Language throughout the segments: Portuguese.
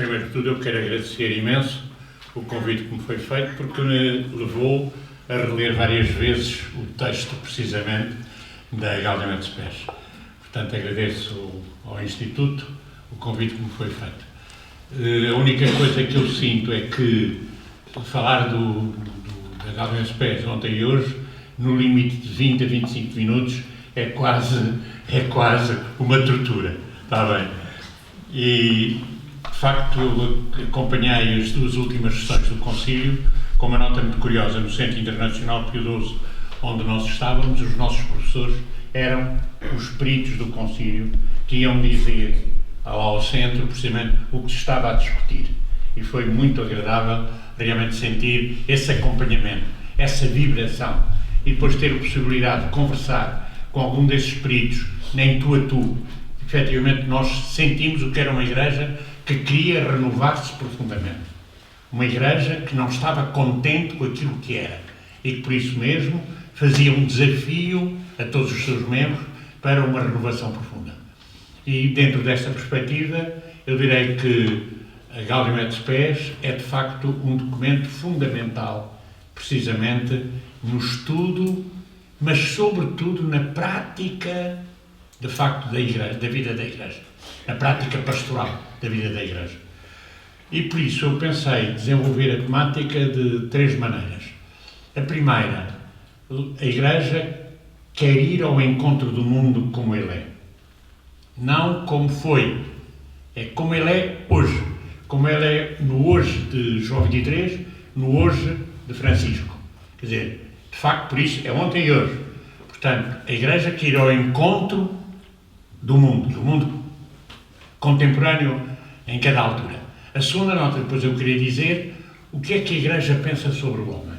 Primeiro de tudo, eu quero agradecer imenso o convite que me foi feito, porque me levou a reler várias vezes o texto, precisamente, da Gaudium et Spes. Portanto, agradeço ao Instituto o convite que me foi feito. A única coisa que eu sinto é que falar da Gaudium et Spes ontem e hoje, no limite de 20 a 25 minutos, é quase uma tortura. Está bem? E, de facto, eu acompanhei as duas últimas sessões do Concílio com uma nota muito curiosa no Centro Internacional Pio XII, onde nós estávamos. Os nossos professores eram os peritos do Concílio que iam dizer ao centro, precisamente, o que se estava a discutir. E foi muito agradável realmente sentir esse acompanhamento, essa vibração, e depois ter a possibilidade de conversar com algum desses peritos, nem tu a tu. Efetivamente, nós sentimos o que era uma igreja que queria renovar-se profundamente. Uma igreja que não estava contente com aquilo que era e que, por isso mesmo, fazia um desafio a todos os seus membros para uma renovação profunda. E, dentro desta perspectiva, eu direi que a Gaudium et Spes é, de facto, um documento fundamental, precisamente, no estudo, mas, sobretudo, na prática, de facto, da Igreja, da vida da Igreja, na prática pastoral da vida da Igreja. E, por isso, eu pensei desenvolver a temática de três maneiras. A primeira, a Igreja quer ir ao encontro do mundo como ele é. Não como foi, é como ele é hoje. Como ele é no hoje de João 23, no hoje de Francisco. Quer dizer, de facto, por isso, é ontem e hoje. Portanto, a Igreja quer ir ao encontro do mundo contemporâneo em cada altura. A segunda nota, depois eu queria dizer o que é que a Igreja pensa sobre o homem.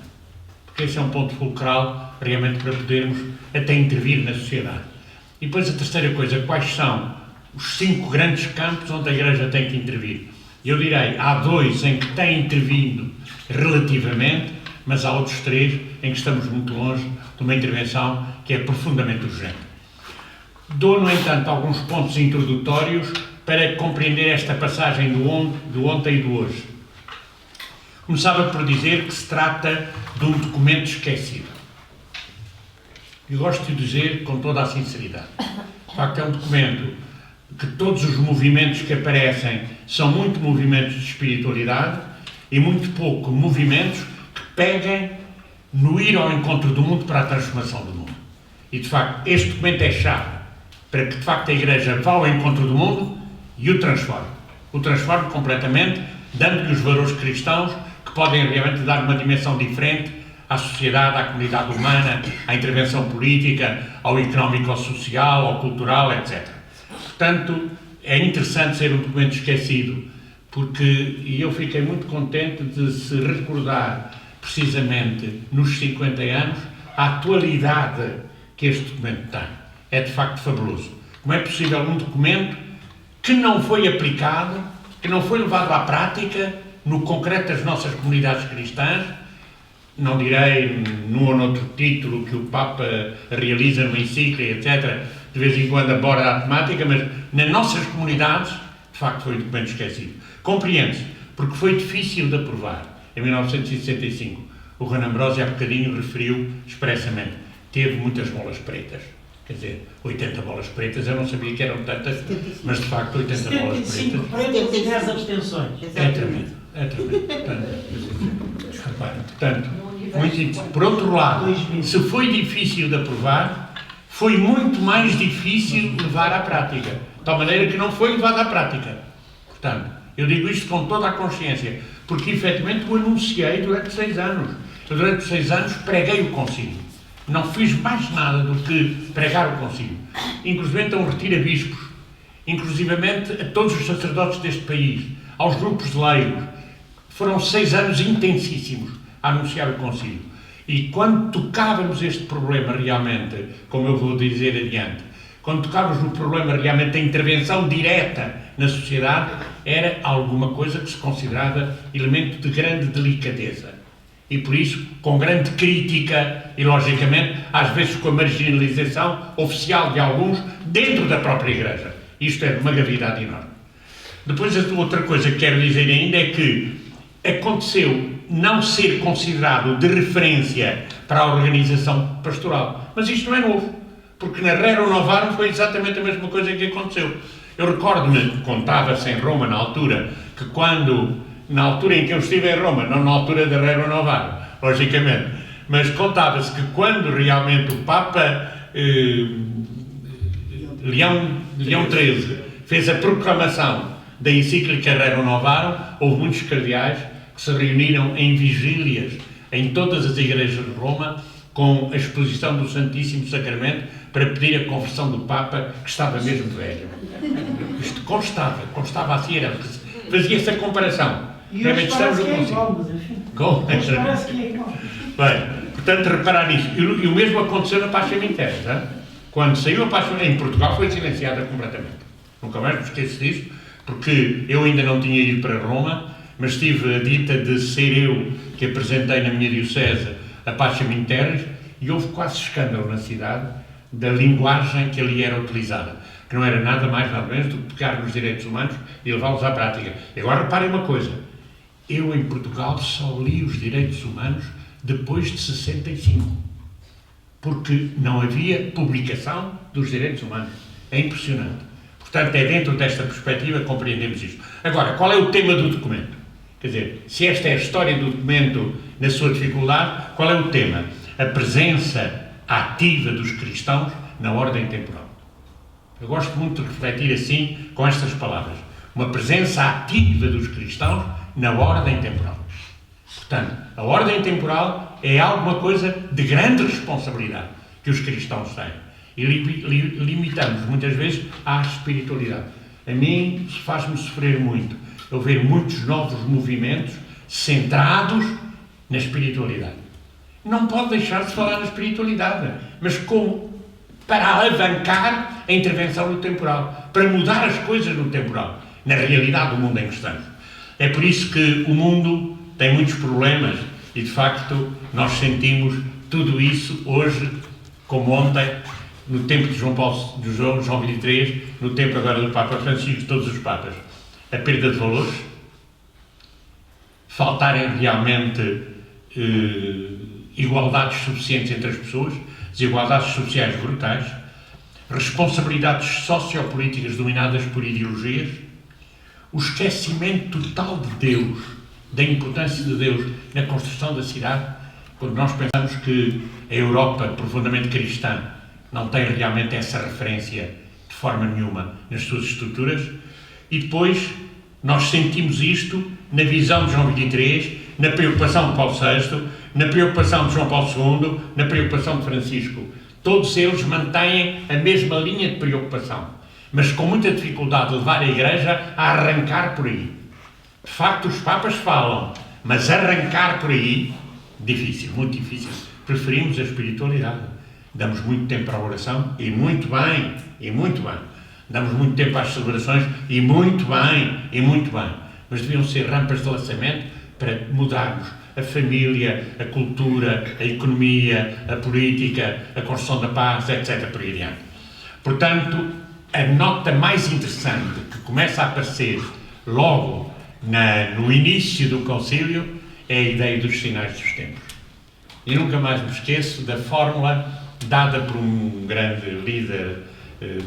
Porque esse é um ponto fulcral, realmente, para podermos até intervir na sociedade. E depois a terceira coisa, quais são os 5 grandes campos onde a Igreja tem que intervir. Eu direi, há 2 em que tem intervindo relativamente, mas há outros 3 em que estamos muito longe de uma intervenção que é profundamente urgente. Dou, no entanto, alguns pontos introdutórios para compreender esta passagem do ontem e do hoje. Começava por dizer que se trata de um documento esquecido. E gosto de dizer com toda a sinceridade. De facto, é um documento que todos os movimentos que aparecem são muito movimentos de espiritualidade e muito pouco movimentos que peguem no ir ao encontro do mundo para a transformação do mundo. E, de facto, este documento é chave para que, de facto, a Igreja vá ao encontro do mundo e o transforme. O transforme completamente, dando-lhe os valores cristãos que podem realmente dar uma dimensão diferente à sociedade, à comunidade humana, à intervenção política, ao económico-social, ao cultural, etc. Portanto, é interessante ser um documento esquecido, e eu fiquei muito contente de se recordar, precisamente, nos 50 anos, a atualidade que este documento tem. É, de facto, fabuloso. Como é possível um documento que não foi aplicado, que não foi levado à prática, no concreto das nossas comunidades cristãs, não direi num ou noutro título que o Papa realiza numa encíclica, etc., de vez em quando aborda a temática, mas nas nossas comunidades, de facto, foi um documento esquecido. Compreende-se, porque foi difícil de aprovar. Em 1965, o Juan Ambrosio há bocadinho referiu expressamente, teve muitas bolas pretas. Quer dizer, 80 bolas pretas, eu não sabia que eram tantas, 75. Mas de facto 80 bolas pretas. 75 pretas e 10 abstenções. É tremendo. Portanto, muito, por outro lado, se foi difícil de aprovar, foi muito mais difícil levar à prática. De tal maneira que não foi levado à prática. Portanto, eu digo isto com toda a consciência, porque efetivamente o anunciei durante 6 anos. Eu durante 6 anos preguei o Concílio. Não fiz mais nada do que pregar o Concílio. Inclusivamente a um retiro a bispos, inclusivamente a todos os sacerdotes deste país, aos grupos de leigos. Foram 6 anos intensíssimos a anunciar o Concílio. E quando tocávamos este problema realmente, como eu vou dizer adiante, quando tocávamos no problema realmente da intervenção direta na sociedade, era alguma coisa que se considerava elemento de grande delicadeza. E por isso, com grande crítica e, logicamente, às vezes com a marginalização oficial de alguns dentro da própria Igreja. Isto é de uma gravidade enorme. Depois, a outra coisa que quero dizer ainda é que aconteceu não ser considerado de referência para a organização pastoral. Mas isto não é novo, porque na Rerum Novarum foi exatamente a mesma coisa que aconteceu. Eu recordo-me, contava-se em Roma na altura, que na altura em que eu estive em Roma, não na altura da Rerum Novarum, logicamente, mas contava-se que quando realmente o Papa Leão XIII fez a proclamação da encíclica Rerum Novarum, houve muitos cardeais que se reuniram em vigílias em todas as igrejas de Roma com a exposição do Santíssimo Sacramento para pedir a conversão do Papa, que estava mesmo velho. Isto constava assim, fazia-se a comparação. E hoje parece que é igual, mas enfim. Hoje parece que é igual. Bem, portanto, reparar nisso. E o mesmo aconteceu na Pascha Interna, tá? Quando saiu a Pascha em Portugal foi silenciada completamente. Nunca mais me esqueço disso, porque eu ainda não tinha ido para Roma, mas tive a dita de ser eu que apresentei na minha diocese a Pascha Interna, e houve quase escândalo na cidade da linguagem que ali era utilizada, que não era nada mais nada menos do que pegar nos direitos humanos e levá-los à prática. E agora reparem uma coisa, eu em Portugal só li os direitos humanos depois de 65, porque não havia publicação dos direitos humanos. É impressionante. Portanto, é dentro desta perspectiva que compreendemos isto. Agora, qual é o tema do documento? Quer dizer, se esta é a história do documento na sua dificuldade, qual é o tema? A presença ativa dos cristãos na ordem temporal. Eu gosto muito de refletir assim, com estas palavras. Uma presença ativa dos cristãos na ordem temporal. Portanto, a ordem temporal é alguma coisa de grande responsabilidade que os cristãos têm. E limitamos muitas vezes à espiritualidade. A mim faz-me sofrer muito eu ver muitos novos movimentos centrados na espiritualidade. Não pode deixar de falar na espiritualidade, mas como para alavancar a intervenção no temporal, para mudar as coisas no temporal, na realidade do mundo em que estamos. É por isso que o mundo tem muitos problemas e, de facto, nós sentimos tudo isso hoje, como ontem, no tempo de João XXIII, no tempo agora do Papa Francisco, de todos os Papas. A perda de valores, faltarem realmente igualdades suficientes entre as pessoas, desigualdades sociais brutais, responsabilidades sociopolíticas dominadas por ideologias, o esquecimento total de Deus, da importância de Deus na construção da cidade, quando nós pensamos que a Europa profundamente cristã não tem realmente essa referência de forma nenhuma nas suas estruturas, e depois nós sentimos isto na visão de João XXIII, na preocupação de Paulo VI, na preocupação de João Paulo II, na preocupação de Francisco. Todos eles mantêm a mesma linha de preocupação, mas com muita dificuldade de levar a Igreja a arrancar por aí. De facto, os Papas falam, mas arrancar por aí, difícil, muito difícil. Preferimos a espiritualidade. Damos muito tempo para a oração, e muito bem, e muito bem. Damos muito tempo às celebrações, e muito bem, e muito bem. Mas deviam ser rampas de lançamento para mudarmos a família, a cultura, a economia, a política, a construção da paz, etc. por aí adiante. Portanto, a nota mais interessante que começa a aparecer logo no início do concílio é a ideia dos sinais dos tempos. E nunca mais me esqueço da fórmula dada por um grande líder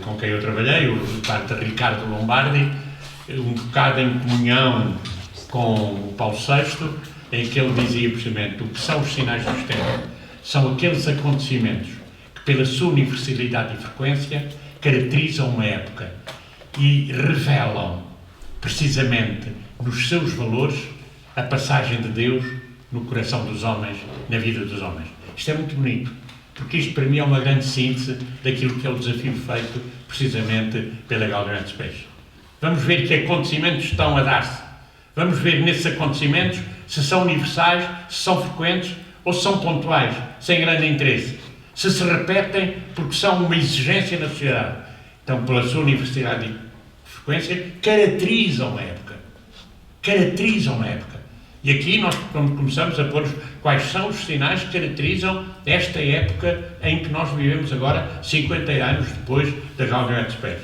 com quem eu trabalhei, o padre Ricardo Lombardi, um bocado em comunhão com o Paulo VI, em que ele dizia precisamente o que são os sinais dos tempos. São aqueles acontecimentos que, pela sua universalidade e frequência, caracterizam uma época e revelam, precisamente, nos seus valores, a passagem de Deus no coração dos homens, na vida dos homens. Isto é muito bonito, porque isto para mim é uma grande síntese daquilo que é o desafio feito, precisamente, pela Gaudium et Spes. Vamos ver que acontecimentos estão a dar-se. Vamos ver nesses acontecimentos se são universais, se são frequentes ou se são pontuais, sem grande interesse. Se se repetem porque são uma exigência na sociedade. Então, pela sua universalidade e frequência, caracterizam a época. Caracterizam a época. E aqui nós começamos a pôr quais são os sinais que caracterizam esta época em que nós vivemos agora, 50 anos depois da Gaudium et Spes.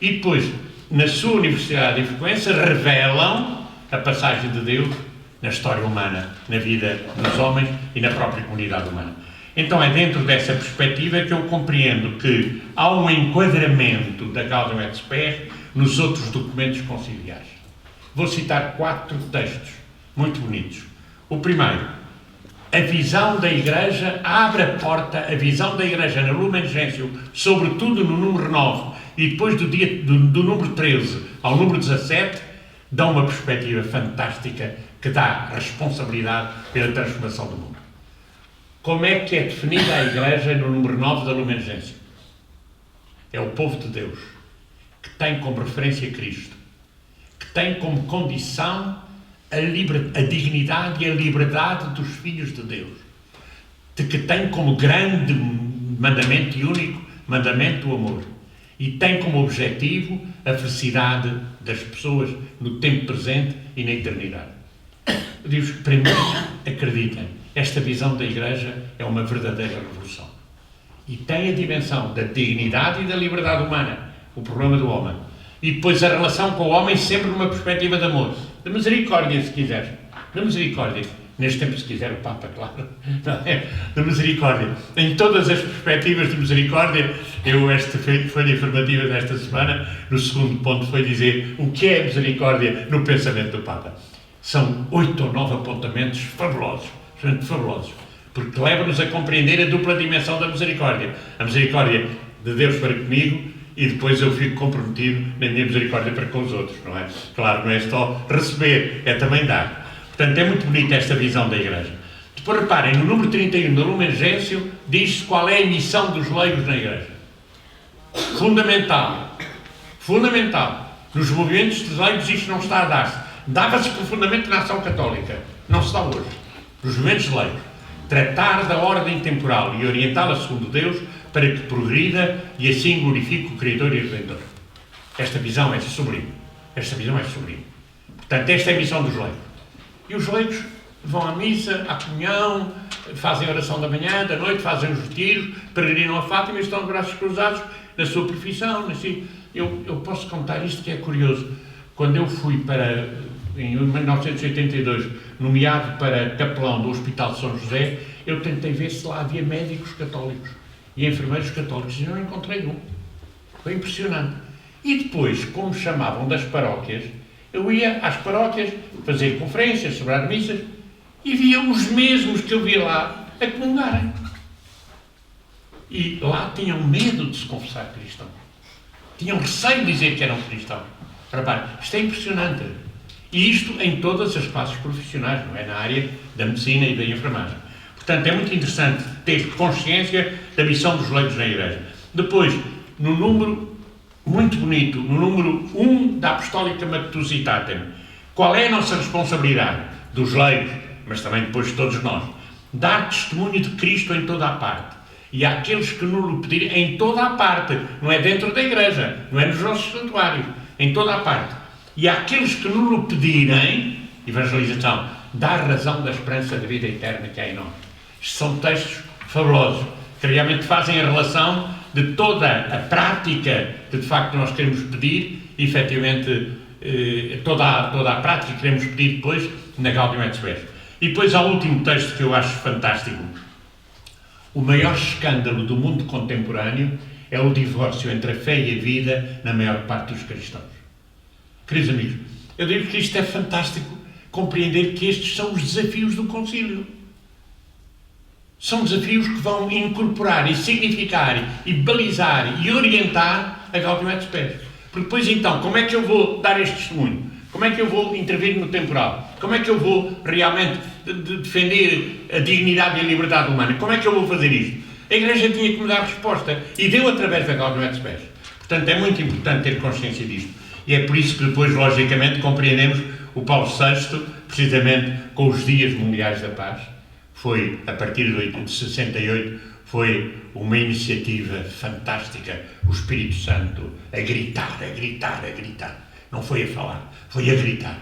E depois, na sua universidade e frequência, revelam a passagem de Deus na história humana, na vida dos homens e na própria comunidade humana. Então é dentro dessa perspectiva que eu compreendo que há um enquadramento da Gaudium et Spes nos outros documentos conciliares. Vou citar 4 textos muito bonitos. O primeiro, a visão da Igreja abre a porta, a visão da Igreja na Lumen Gentium, sobretudo no número 9 e depois do número 13 ao número 17, dá uma perspectiva fantástica que dá responsabilidade pela transformação do mundo. Como é que é definida a Igreja no número 9 da Lumen Gentium? É o povo de Deus, que tem como referência Cristo, que tem como condição a dignidade e a liberdade dos filhos de Deus, que tem como grande mandamento e único mandamento o amor, e tem como objetivo a felicidade das pessoas no tempo presente e na eternidade. Eu digo que, primeiro, acreditem, esta visão da Igreja é uma verdadeira revolução. E tem a dimensão da dignidade e da liberdade humana, o problema do homem. E depois a relação com o homem sempre numa perspectiva de amor. De misericórdia, se quiseres. De misericórdia. Neste tempo, se quiser, o Papa, claro. Não é? De misericórdia. Em todas as perspectivas de misericórdia, esta folha informativa desta semana, no segundo ponto, foi dizer o que é misericórdia no pensamento do Papa. São 8 ou 9 apontamentos fabulosos. Fabulosos. Porque levam-nos a compreender a dupla dimensão da misericórdia. A misericórdia de Deus para comigo e depois eu fico comprometido na minha misericórdia para com os outros, não é? Claro, não é só receber, é também dar. Portanto, é muito bonita esta visão da Igreja. Depois reparem, no número 31 da Lumen Gentium, diz-se qual é a missão dos leigos na Igreja. Fundamental. Fundamental. Nos movimentos de leigos isto não está a dar-se. Dava-se profundamente na ação católica. Não se dá hoje. Nos movimentos de leigos. Tratar da ordem temporal e orientá-la segundo Deus para que progrida e assim glorifique o Criador e Redentor. Esta visão é sublime. Esta visão é sublime. Portanto, esta é a missão dos leigos. E os leigos vão à missa, à comunhão, fazem a oração da manhã, da noite, fazem os retiros, peregrinam a Fátima e estão de braços cruzados na sua profissão. Assim. Eu posso contar isto que é curioso. Quando eu fui em 1982, nomeado para capelão do Hospital de São José, eu tentei ver se lá havia médicos católicos e enfermeiros católicos, e não encontrei um. Foi impressionante. E depois, como chamavam das paróquias, eu ia às paróquias fazer conferências, celebrar missas, e via os mesmos que eu via lá a comungarem. E lá tinham medo de se confessar cristão. Tinham receio de dizer que eram cristãos. Reparem, isto é impressionante. E isto em todas as classes profissionais, não é? Na área da medicina e da enfermagem. Portanto, é muito interessante ter consciência da missão dos leigos na Igreja. Depois, no número muito bonito, no número 1 da Apostólica Matusitatem, qual é a nossa responsabilidade dos leigos, mas também depois de todos nós? Dar testemunho de Cristo em toda a parte. E àqueles que nos o pedirem, em toda a parte, não é dentro da Igreja, não é nos nossos santuários, em toda a parte. E àqueles que nos o pedirem, evangelização, dar razão da esperança da vida eterna que há em nós. Estes são textos fabulosos, que realmente fazem a relação de toda a prática que de facto nós queremos pedir, e efetivamente toda a prática que queremos pedir depois na Gaudium et Spes. E depois há o último texto que eu acho fantástico. O maior escândalo do mundo contemporâneo é o divórcio entre a fé e a vida na maior parte dos cristãos. Queridos amigos, eu digo que isto é fantástico, compreender que estes são os desafios do concílio. São desafios que vão incorporar e significar e balizar e orientar a Gaudium et Spes. Porque depois então, como é que eu vou dar este testemunho? Como é que eu vou intervir no temporal? Como é que eu vou realmente defender a dignidade e a liberdade humana? Como é que eu vou fazer isto? A Igreja tinha que me dar resposta e deu através da Gaudium et Spes. Portanto, é muito importante ter consciência disto. E é por isso que depois, logicamente, compreendemos o Paulo VI, precisamente com os Dias Mundiais da Paz. Foi, a partir de 68, foi uma iniciativa fantástica, o Espírito Santo a gritar, a gritar, a gritar. Não foi a falar, foi a gritar.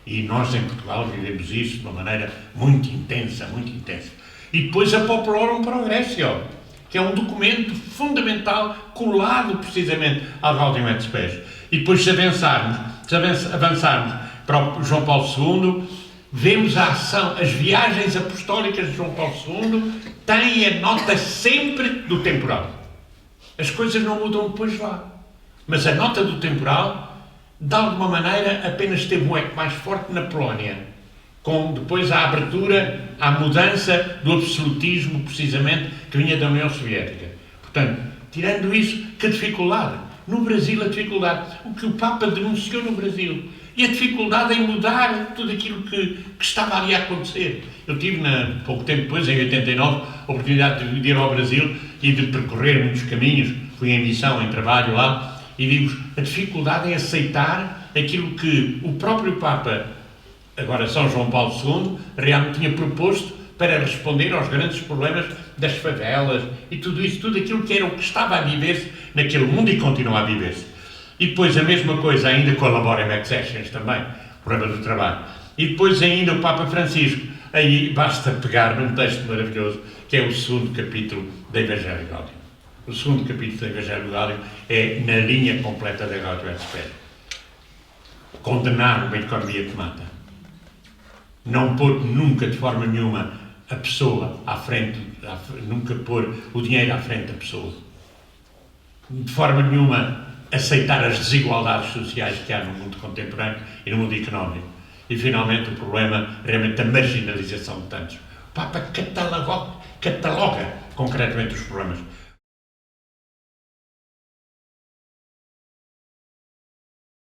E nós em Portugal vivemos isso de uma maneira muito intensa, muito intensa. E depois a Populorum Progressio, que é um documento fundamental colado precisamente ao Gaudium et Spes. E depois, se avançarmos para o João Paulo II, vemos a ação, as viagens apostólicas de João Paulo II têm a nota sempre do temporal. As coisas não mudam depois lá. Mas a nota do temporal, de alguma maneira, apenas teve um eco mais forte na Polónia, com depois a abertura, a mudança do absolutismo, precisamente, que vinha da União Soviética. Portanto, tirando isso, que dificuldade? No Brasil, a dificuldade. O que o Papa denunciou no Brasil. E a dificuldade em mudar tudo aquilo que estava ali a acontecer. Eu tive, pouco tempo depois, em 89, a oportunidade de ir ao Brasil e de percorrer muitos caminhos. Fui em missão, em trabalho lá, e digo-vos, a dificuldade em aceitar aquilo que o próprio Papa, agora São João Paulo II, realmente tinha proposto para responder aos grandes problemas das favelas e tudo isso, tudo aquilo que era o que estava a viver-se naquele mundo e continua a viver-se. E depois a mesma coisa ainda com a Laborem Accessions também, o problema do trabalho. E depois ainda o Papa Francisco, aí basta pegar num texto maravilhoso, que é o 2º capítulo da Evangelho Gaudium. O 2º capítulo da Evangelho Gaudium é na linha completa da Gaudium et Spes. Condenar uma economia que mata. Não pôr nunca, de forma nenhuma, a pessoa à frente, nunca pôr o dinheiro à frente da pessoa. De forma nenhuma, aceitar as desigualdades sociais que há no mundo contemporâneo e no mundo económico. E, finalmente, o problema, realmente, da marginalização de tantos. O Papa cataloga concretamente os problemas.